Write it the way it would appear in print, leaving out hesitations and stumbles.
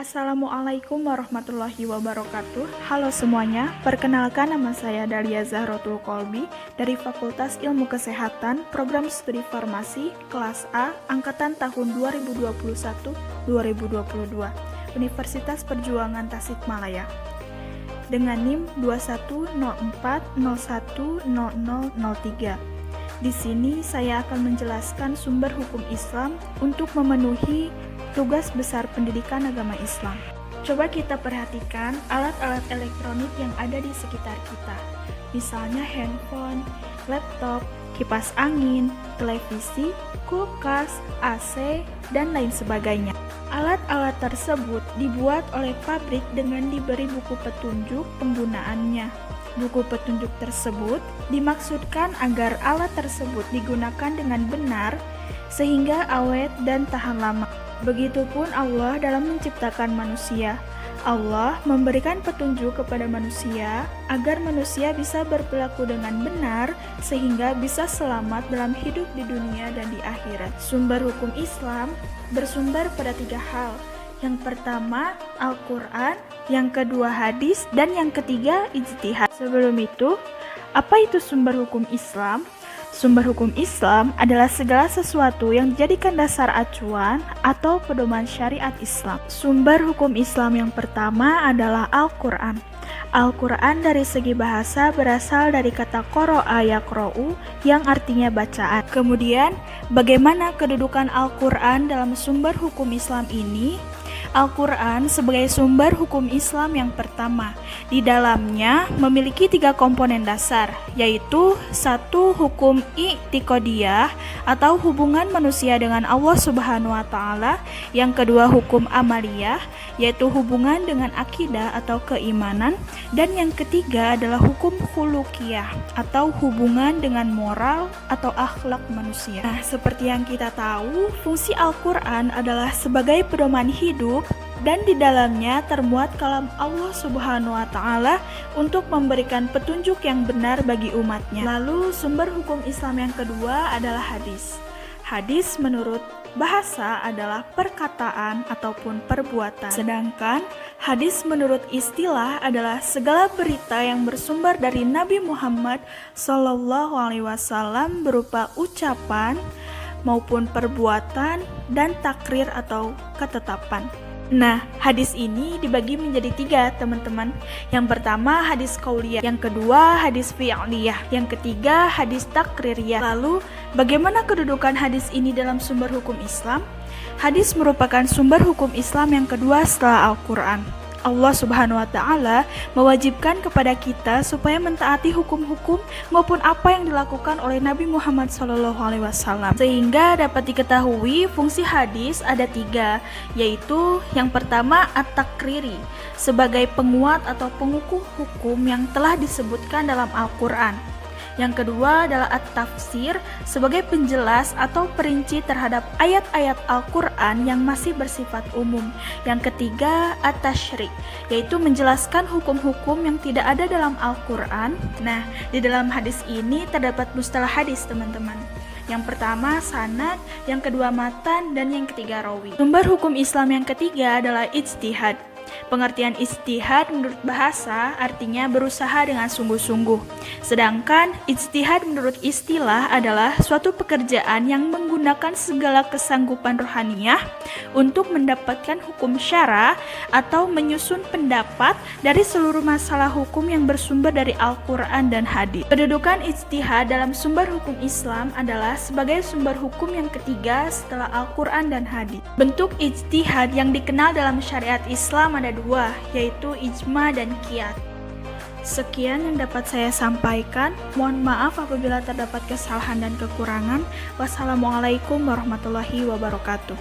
Assalamualaikum warahmatullahi wabarakatuh. Halo semuanya, perkenalkan nama saya Dalia Zahrotul Kolbi dari Fakultas Ilmu Kesehatan, Program Studi Farmasi, Kelas A, Angkatan tahun 2021-2022, Universitas Perjuangan Tasikmalaya. Dengan NIM 2104010003. Di sini saya akan menjelaskan sumber hukum Islam untuk memenuhi tugas besar pendidikan agama Islam. Coba kita perhatikan alat-alat elektronik yang ada di sekitar kita. Misalnya handphone, laptop, kipas angin, televisi, kulkas, AC, dan lain sebagainya. Alat-alat tersebut dibuat oleh pabrik dengan diberi buku petunjuk penggunaannya. Buku petunjuk tersebut dimaksudkan agar alat tersebut digunakan dengan benar sehingga awet dan tahan lama. Begitupun Allah dalam menciptakan manusia. Allah memberikan petunjuk kepada manusia agar manusia bisa berperilaku dengan benar sehingga bisa selamat dalam hidup di dunia dan di akhirat. Sumber hukum Islam bersumber pada 3 hal. Yang pertama, Al-Quran, yang kedua hadis, dan yang ketiga ijtihad. Sebelum itu, apa itu sumber hukum Islam? Sumber hukum Islam adalah segala sesuatu yang dijadikan dasar acuan atau pedoman syariat Islam. Sumber hukum Islam yang pertama adalah Al-Quran. Al-Quran dari segi bahasa berasal dari kata qara'a yaqra'u yang artinya bacaan. Kemudian, bagaimana kedudukan Al-Quran dalam sumber hukum Islam ini? Al-Quran sebagai sumber hukum Islam yang pertama. Di dalamnya memiliki 3 komponen dasar, yaitu 1. Hukum i'tiqadiyah atau hubungan manusia dengan Allah Subhanahu wa Ta'ala. Yang kedua, hukum amaliyah, yaitu hubungan dengan akidah atau keimanan. Dan yang ketiga adalah hukum khuluqiyah atau hubungan dengan moral atau akhlak manusia. Nah, seperti yang kita tahu, fungsi Al-Quran adalah sebagai pedoman hidup dan di dalamnya termuat kalam Allah Subhanahu wa Ta'ala untuk memberikan petunjuk yang benar bagi umatnya. Lalu sumber hukum Islam yang kedua adalah hadis. Hadis menurut bahasa adalah perkataan ataupun perbuatan. Sedangkan hadis menurut istilah adalah segala berita yang bersumber dari Nabi Muhammad SAW berupa ucapan maupun perbuatan dan takrir atau ketetapan. Nah, hadis ini dibagi menjadi 3, teman-teman. Yang pertama, hadis qauliyah. Yang kedua, hadis fi'liyah. Yang ketiga, hadis takririyah. Lalu, bagaimana kedudukan hadis ini dalam sumber hukum Islam? Hadis merupakan sumber hukum Islam yang kedua setelah Al-Quran. Allah Subhanahu wa Ta'ala mewajibkan kepada kita supaya mentaati hukum-hukum maupun apa yang dilakukan oleh Nabi Muhammad SAW. Sehingga dapat diketahui fungsi hadis ada 3, yaitu yang pertama at-takriri, sebagai penguat atau pengukuh hukum yang telah disebutkan dalam Al-Quran. Yang kedua adalah at-tafsir, sebagai penjelas atau perinci terhadap ayat-ayat Al-Quran yang masih bersifat umum. Yang ketiga at-tashri', yaitu menjelaskan hukum-hukum yang tidak ada dalam Al-Quran. Nah, di dalam hadis ini terdapat mustalah hadis, teman-teman. Yang pertama sanad, yang kedua matan, dan yang ketiga rawi. Sumber hukum Islam yang ketiga adalah ijtihad. Pengertian ijtihad menurut bahasa artinya berusaha dengan sungguh-sungguh. Sedangkan ijtihad menurut istilah adalah suatu pekerjaan yang menggunakan segala kesanggupan rohaniyah untuk mendapatkan hukum syara atau menyusun pendapat dari seluruh masalah hukum yang bersumber dari Al-Quran dan hadis. Kedudukan ijtihad dalam sumber hukum Islam adalah sebagai sumber hukum yang ketiga setelah Al-Quran dan hadis. Bentuk ijtihad yang dikenal dalam syariat Islam ada 2, yaitu ijma dan qiyas. Sekian yang dapat saya sampaikan. Mohon maaf apabila terdapat kesalahan dan kekurangan. Wassalamualaikum warahmatullahi wabarakatuh.